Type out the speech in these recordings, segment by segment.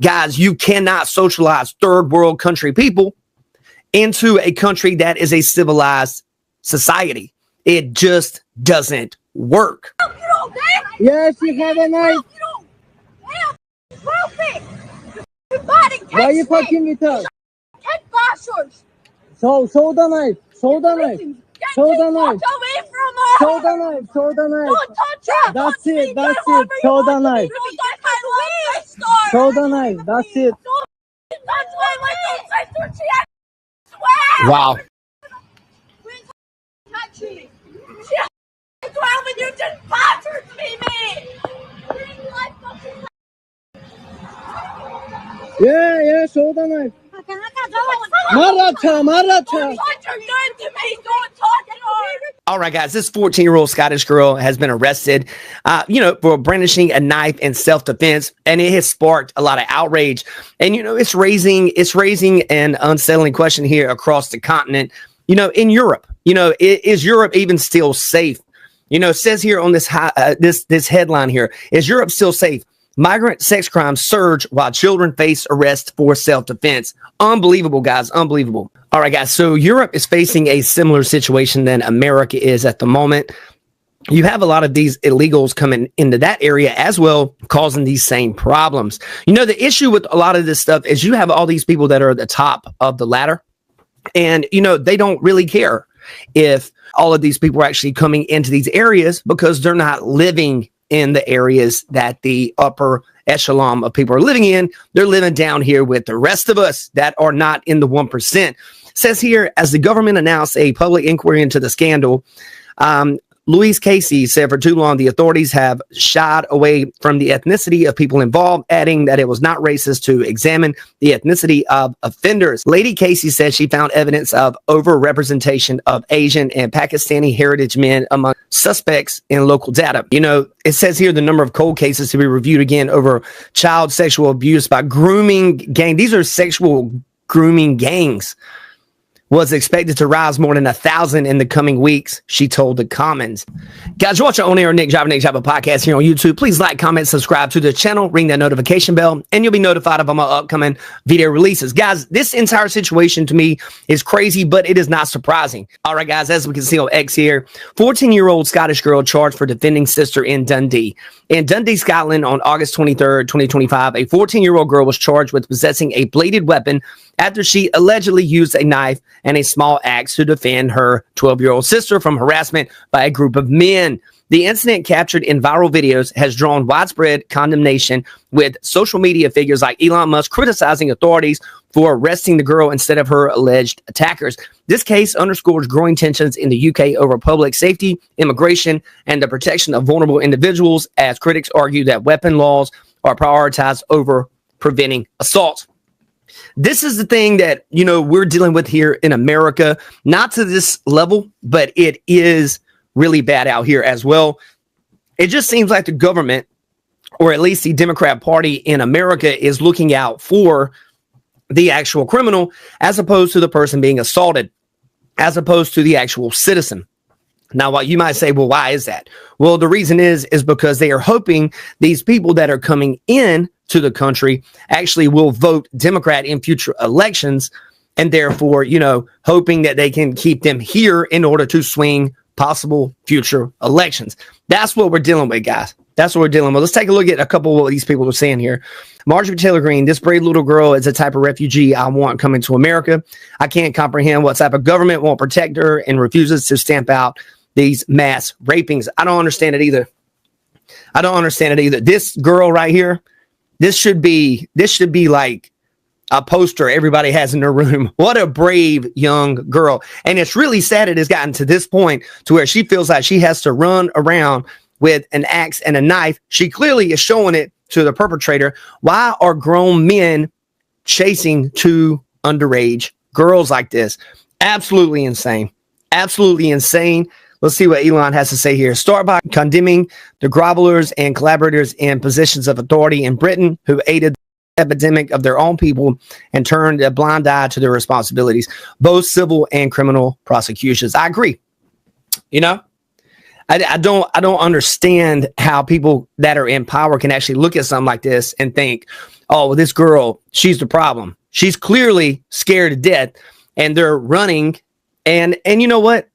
Guys, you cannot socialize third world country people into a country that is a civilized society. It just doesn't work. Yes, you have a knife. Why are you fucking with us? Show the knife. Show the knife. Show the knife. Show the knife. Show the knife. That's it. That's it. Show the knife. Show the knife. That's it. Wow. You just bothered me, man. Yeah, show the knife. Maracha. What you're doing to me, don't talk to her. All right, guys, this 14-year-old Scottish girl has been arrested, for brandishing a knife in self-defense, and it has sparked a lot of outrage. And, it's raising an unsettling question here across the continent, in Europe. Is Europe even still safe? It says here on this this headline here, is Europe still safe? Migrant sex crimes surge while children face arrest for self-defense. Unbelievable, guys. Unbelievable. All right, guys. So Europe is facing a similar situation than America is at the moment. You have a lot of these illegals coming into that area as well, causing these same problems. The issue with a lot of this stuff is you have all these people that are at the top of the ladder, and, they don't really care if all of these people are actually coming into these areas because they're not living in the areas that the upper echelon of people are living in. They're living down here with the rest of us that are not in the 1%. Says here, as the government announced a public inquiry into the scandal, Louise Casey said for too long, the authorities have shied away from the ethnicity of people involved, adding that it was not racist to examine the ethnicity of offenders. Lady Casey said she found evidence of overrepresentation of Asian and Pakistani heritage men among suspects in local data. It says here the number of cold cases to be reviewed again over child sexual abuse by grooming gang. These are sexual grooming gangs. Was expected to rise more than 1,000 in the coming weeks, she told the Commons. Guys, you're watching On Air Nick Java podcast here on YouTube. Please like, comment, subscribe to the channel, ring that notification bell, and you'll be notified of my upcoming video releases. Guys, this entire situation to me is crazy, but it is not surprising. All right, guys, as we can see on X here, 14-year-old Scottish girl charged for defending sister in Dundee. In Dundee, Scotland, on August 23rd, 2025, a 14-year-old girl was charged with possessing a bladed weapon after she allegedly used a knife and a small axe to defend her 12-year-old sister from harassment by a group of men. The incident, captured in viral videos, has drawn widespread condemnation, with social media figures like Elon Musk criticizing authorities for arresting the girl instead of her alleged attackers. This case underscores growing tensions in the UK over public safety, immigration, and the protection of vulnerable individuals, as critics argue that weapon laws are prioritized over preventing assaults. This is the thing that, we're dealing with here in America, not to this level, but it is really bad out here as well. It just seems like the government, or at least the Democrat Party in America, is looking out for the actual criminal as opposed to the person being assaulted, as opposed to the actual citizen. Now, what you might say, well, why is that? Well, the reason is because they are hoping these people that are coming in to the country actually will vote Democrat in future elections, and therefore, hoping that they can keep them here in order to swing possible future elections. That's what we're dealing with, guys. That's what we're dealing with. Let's take a look at a couple of what these people are saying here. Marjorie Taylor Greene, this brave little girl is a type of refugee I want coming to America. I can't comprehend what type of government won't protect her and refuses to stamp out these mass rapings. I don't understand it either. This girl right here, this should be like a poster everybody has in their room. What a brave young girl. And it's really sad it has gotten to this point to where she feels like she has to run around with an axe and a knife. She clearly is showing it to the perpetrator. Why are grown men chasing two underage girls like this? Absolutely insane. Absolutely insane. Let's see what Elon has to say here. Start by condemning the grovelers and collaborators in positions of authority in Britain who aided the epidemic of their own people and turned a blind eye to their responsibilities, both civil and criminal prosecutions. I agree. I don't understand how people that are in power can actually look at something like this and think, oh, well, this girl, she's the problem. She's clearly scared to death, and they're running. And you know what?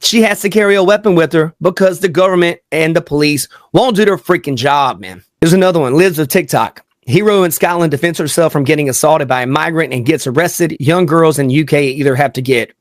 She has to carry a weapon with her because the government and the police won't do their freaking job, man. There's another one. Lives of TikTok. Hero in Scotland defends herself from getting assaulted by a migrant and gets arrested. Young girls in UK either have to get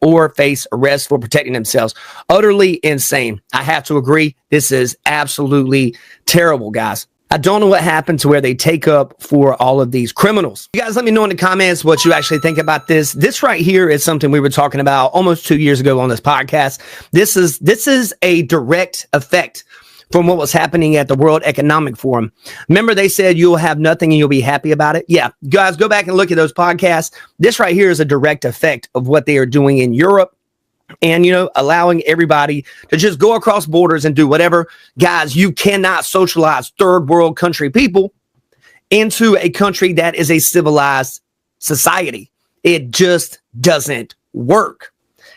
or face arrest for protecting themselves. Utterly insane. I have to agree. This is absolutely terrible, guys. I don't know what happened to where they take up for all of these criminals. You guys let me know in the comments what you actually think about this. This right here is something we were talking about almost 2 years ago on this podcast. This is a direct effect from what was happening at the World Economic Forum. Remember, they said you'll have nothing and you'll be happy about it. Yeah, guys, go back and look at those podcasts. This right here is a direct effect of what they are doing in Europe. And, you know, allowing everybody to just go across borders and do whatever. Guys, you cannot socialize third world country people into a country that is a civilized society. It just doesn't work.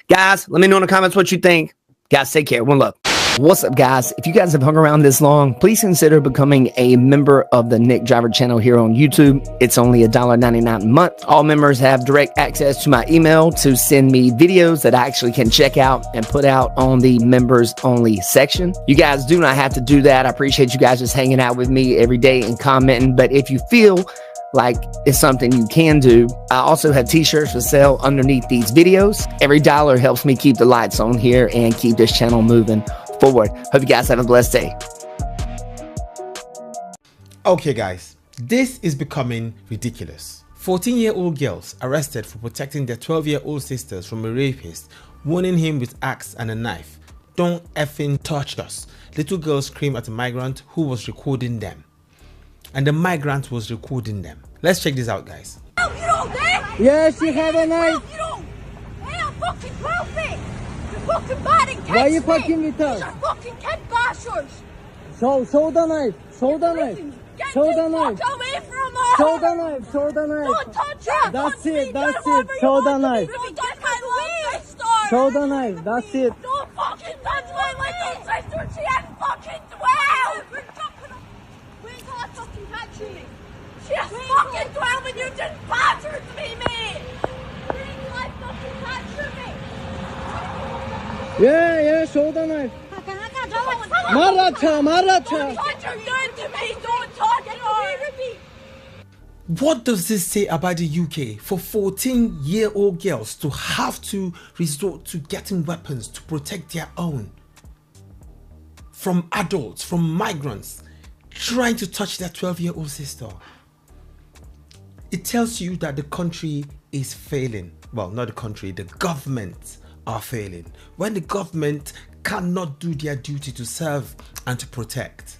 Guys, let me know in the comments what you think. Guys, take care. One love. What's up, guys? If you guys have hung around this long, please consider becoming a member of the Nick Driver channel here on YouTube. It's only $1.99 a month. All members have direct access to my email to send me videos that I actually can check out and put out on the members only section. You guys do not have to do that. I appreciate you guys just hanging out with me every day and commenting. But if you feel like it's something you can do, I also have t-shirts for sale underneath these videos. Every dollar helps me keep the lights on here and keep this channel moving forward. Hope you guys have a blessed day. Okay guys, this is becoming ridiculous. 14-year-old girls arrested for protecting their 12-year-old sisters from a rapist, warning him with axe and a knife. Don't effing touch us. Little girls scream at a migrant who was recording them. And the migrant was recording them. Let's check this out, guys. You don't dare! Yeah, she had a knife. You don't dare fucking help me! You're fucking bad and Why you fucking with us? You're fucking kid bashers! Show the knife. Show the knife. Show the knife. Get away from us! Show the knife. Show the knife. Don't touch her! That's it. That's it. Show the knife. Don't touch my little sister! Show the knife. That's it. Don't fucking touch my little sister! She ain't fucking 12! Wait till I fucking catch you! She's fucking 12 and you just battered me, mate! Wait till I fucking catch me! Yeah, show the knife. Maracha. Don't touch her! Don't to me! Don't touch her! What does this say about the UK for 14-year-old girls to have to resort to getting weapons to protect their own from adults, from migrants trying to touch their 12-year-old sister? It tells you that the country is failing. Well, not the country, the government are failing. When the government cannot do their duty to serve and to protect,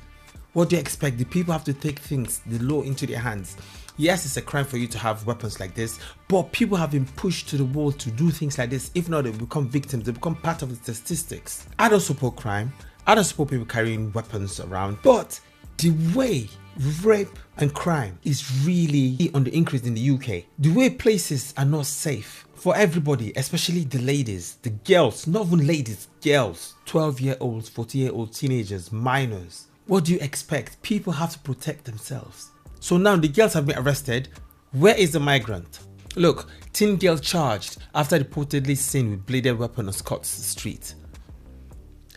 what do you expect? The people have to take things, the law, into their hands. Yes, it's a crime for you to have weapons like this, but people have been pushed to the wall to do things like this. If not, they become victims, they become part of the statistics. I don't support crime. I don't support people carrying weapons around, but the way rape and crime is really on the increase in the UK, the way places are not safe for everybody, especially the ladies, the girls, not even ladies, girls, 12-year-olds, 14-year-old teenagers, minors. What do you expect? People have to protect themselves. So now the girls have been arrested. Where is the migrant? Look, teen girl charged after reportedly seen with bladed weapon on Scott's street.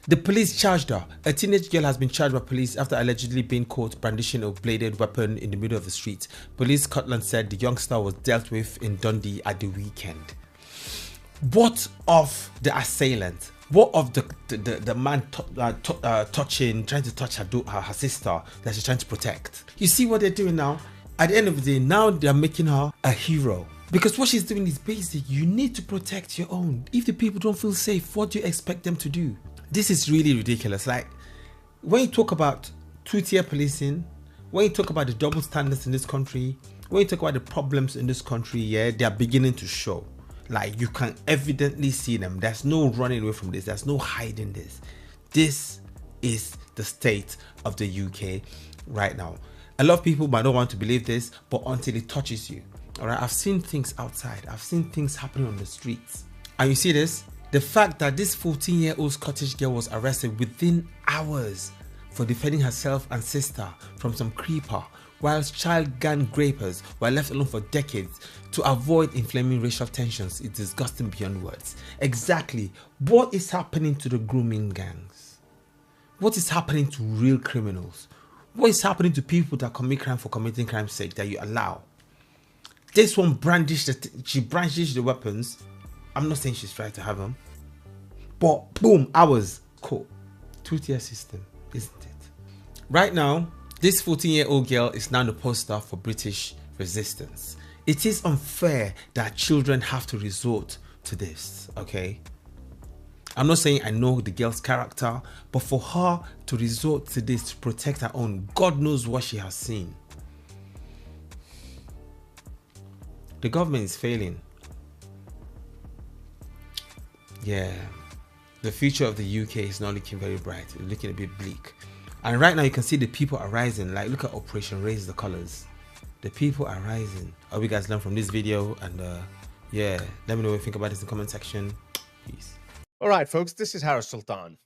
The police charged her. A teenage girl has been charged by police after allegedly being caught brandishing a bladed weapon in the middle of the street. Police Scotland said the youngster was dealt with in Dundee at the weekend. What of the assailant? What of the man trying to touch her sister that she's trying to protect? You see what they're doing now? At the end of the day, now they're making her a hero. Because what she's doing is basic. You need to protect your own. If the people don't feel safe, what do you expect them to do? This is really ridiculous. Like, when you talk about two-tier policing, when you talk about the double standards in this country, when you talk about the problems in this country, yeah, they are beginning to show. Like, you can evidently see them. There's no running away from this. There's no hiding this. This is the state of the UK right now. A lot of people might not want to believe this, but until it touches you, all right? I've seen things outside. I've seen things happening on the streets. And you see this? The fact that this 14-year-old Scottish girl was arrested within hours for defending herself and sister from some creeper, whilst child gang rapers were left alone for decades to avoid inflaming racial tensions, is disgusting beyond words. Exactly what is happening to the grooming gangs? What is happening to real criminals? What is happening to people that commit crime for committing crime's sake that you allow? This one brandished the weapons. I'm not saying she's trying to have them, but boom, hours, cool. Two-tier system, isn't it? Right now, this 14-year-old girl is now the poster for British resistance. It is unfair that children have to resort to this, okay? I'm not saying I know the girl's character, but for her to resort to this to protect her own, God knows what she has seen. The government is failing. Yeah, the future of the UK is not looking very bright. It's looking a bit bleak. And right now you can see the people are rising. Like, look at Operation Raise the Colors. The people are rising. I hope you guys learned from this video, and yeah, let me know what you think about this in the comment section. Peace. All right, folks, this is Harris Sultan.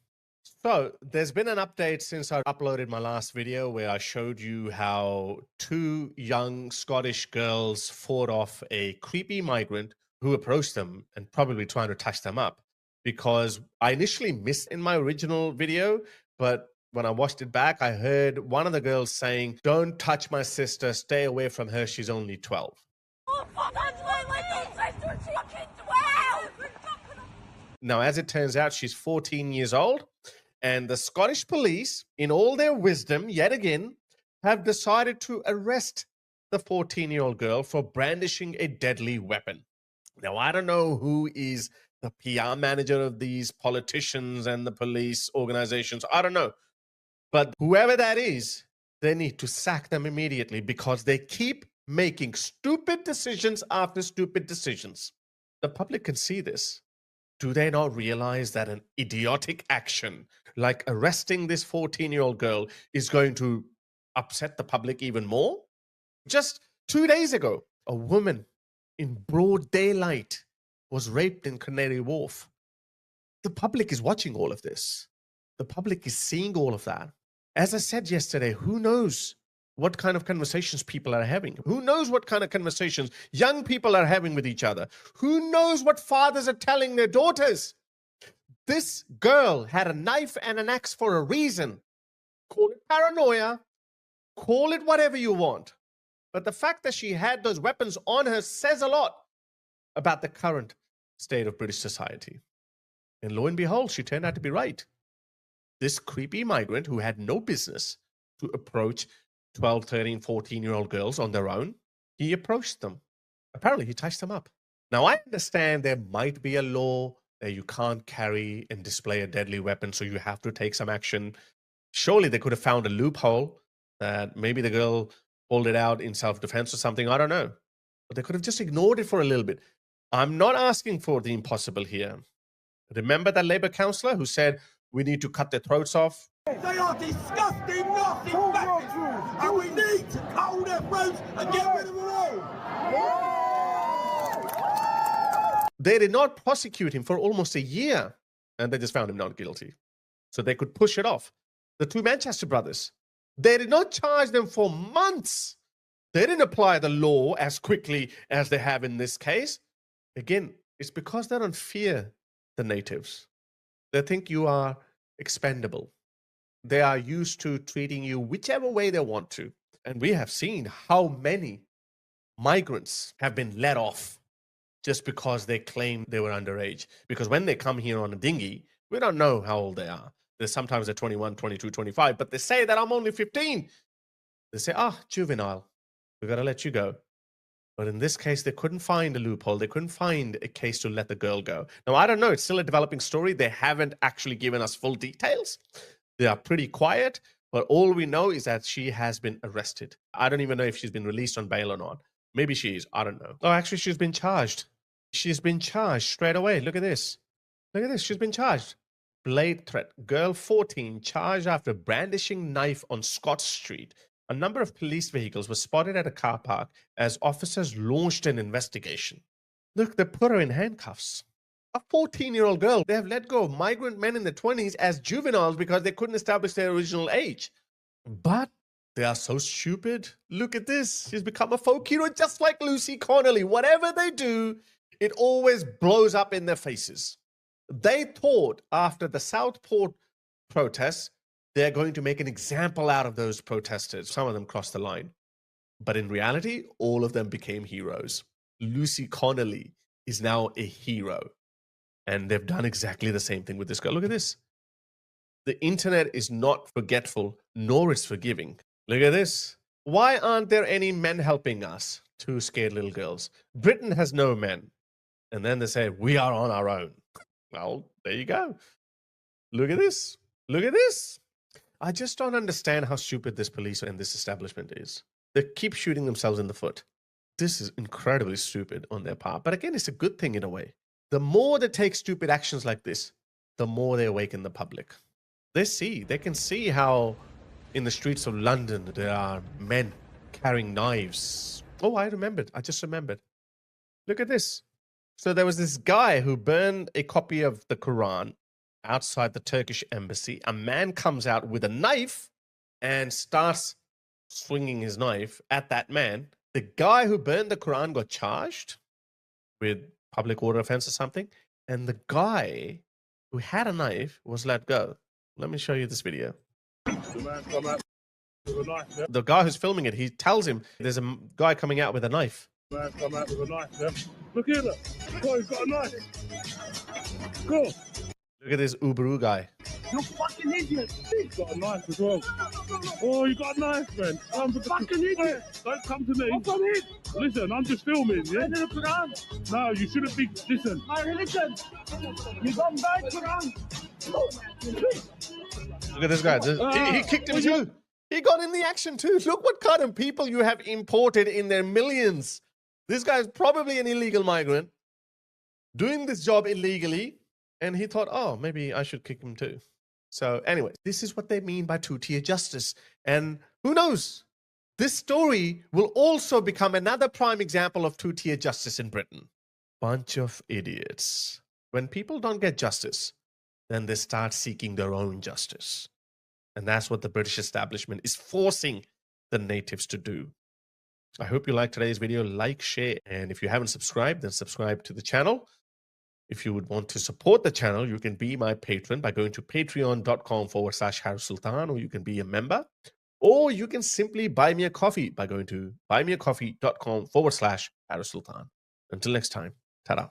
So there's been an update since I uploaded my last video where I showed you how two young Scottish girls fought off a creepy migrant who approached them and probably trying to touch them up, because I initially missed in my original video, but when I watched it back, I heard one of the girls saying, "Don't touch my sister, stay away from her, she's only 12. Oh, fuck, that's my little sister, she's fucking 12! Now, as it turns out, she's 14 years old, and the Scottish police, in all their wisdom, yet again, have decided to arrest the 14-year-old girl for brandishing a deadly weapon. Now, I don't know who is the PR manager of these politicians and the police organizations. I don't know. But whoever that is, they need to sack them immediately because they keep making stupid decisions after stupid decisions. The public can see this. Do they not realize that an idiotic action like arresting this 14-year-old girl is going to upset the public even more? Just 2 days ago, a woman in broad daylight was raped in Canary Wharf. The public is watching all of this. The public is seeing all of that. As I said yesterday, who knows what kind of conversations people are having? Who knows what kind of conversations young people are having with each other? Who knows what fathers are telling their daughters? This girl had a knife and an axe for a reason. Call it paranoia, call it whatever you want. But the fact that she had those weapons on her says a lot about the current state of British society. And lo and behold, she turned out to be right. This creepy migrant who had no business to approach 12, 13, 14-year-old girls on their own, he approached them. Apparently, he touched them up. Now, I understand there might be a law that you can't carry and display a deadly weapon, so you have to take some action. Surely they could have found a loophole that maybe the girl pulled it out in self-defense or something. I don't know. But they could have just ignored it for a little bit. I'm not asking for the impossible here. Remember that Labour councillor who said, we need to cut their throats off? They are disgusting, nasty bastards, and we need to cut their throats and get rid of them all. They did not prosecute him for almost a year, and they just found him not guilty. So they could push it off. The two Manchester brothers, they did not charge them for months. They didn't apply the law as quickly as they have in this case. Again, it's because they don't fear the natives. They think you are expendable. They are used to treating you whichever way they want to. And we have seen how many migrants have been let off just because they claim they were underage. Because when they come here on a dinghy, we don't know how old they are. Sometimes they're 21, 22, 25, but they say that I'm only 15. They say, juvenile, we got to let you go. But in this case, they couldn't find a loophole. They couldn't find a case to let the girl go. Now, I don't know. It's still a developing story. They haven't actually given us full details. They are pretty quiet. But all we know is that she has been arrested. I don't even know if she's been released on bail or not. Maybe she is. I don't know. Oh, actually, she's been charged. She's been charged straight away. Look at this. Look at this. She's been charged. Blade threat. Girl 14 charged after brandishing knife on Scott Street. A number of police vehicles were spotted at a car park as officers launched an investigation. Look, they put her in handcuffs. A 14-year-old girl. They have let go of migrant men in their 20s as juveniles because they couldn't establish their original age. But they are so stupid. Look at this. She's become a folk hero just like Lucy Connolly. Whatever they do, it always blows up in their faces. They thought after the Southport protests, they're going to make an example out of those protesters. Some of them crossed the line. But in reality, all of them became heroes. Lucy Connolly is now a hero. And they've done exactly the same thing with this girl. Look at this. The internet is not forgetful, nor is forgiving. Look at this. Why aren't there any men helping us? Two scared little girls. Britain has no men. And then they say, we are on our own. Well, there you go. Look at this. Look at this. I just don't understand how stupid this police and this establishment is. They keep shooting themselves in the foot. This is incredibly stupid on their part. But again, it's a good thing in a way. The more they take stupid actions like this, the more they awaken the public. They can see how in the streets of London there are men carrying knives. Oh, I just remembered. Look at this. So there was this guy who burned a copy of the Quran outside the Turkish embassy. A man comes out with a knife and starts swinging his knife at that man. The guy who burned the Quran got charged with public order offense or something. And the guy who had a knife was let go. Let me show you this video. The man come out with a knife, yeah? The guy who's filming it, he tells him there's a guy coming out with a knife. The man come out with a knife, yeah? Look here, look. Oh, he's got a knife. Go. Look at this Uberu guy. You fucking idiot. He's got a knife as well. Oh, you got a knife, man. I'm a fucking idiot. Don't come to me. Listen, I'm just filming, yeah? No, you shouldn't be. Listen. My religion. You got bad Quran. Look at this guy. He kicked him too. He got in the action too. Look what kind of people you have imported in their millions. This guy is probably an illegal migrant doing this job illegally. And he thought, oh, maybe I should kick him too. So anyway, this is what they mean by two-tier justice. And who knows? This story will also become another prime example of two-tier justice in Britain. Bunch of idiots. When people don't get justice, then they start seeking their own justice. And that's what the British establishment is forcing the natives to do. I hope you liked today's video. Like, share, and if you haven't subscribed, then subscribe to the channel. If you would want to support the channel, you can be my patron by going to patreon.com/Harris Sultan, or you can be a member, or you can simply buy me a coffee by going to buymeacoffee.com/Harris Sultan. Until next time, ta-da.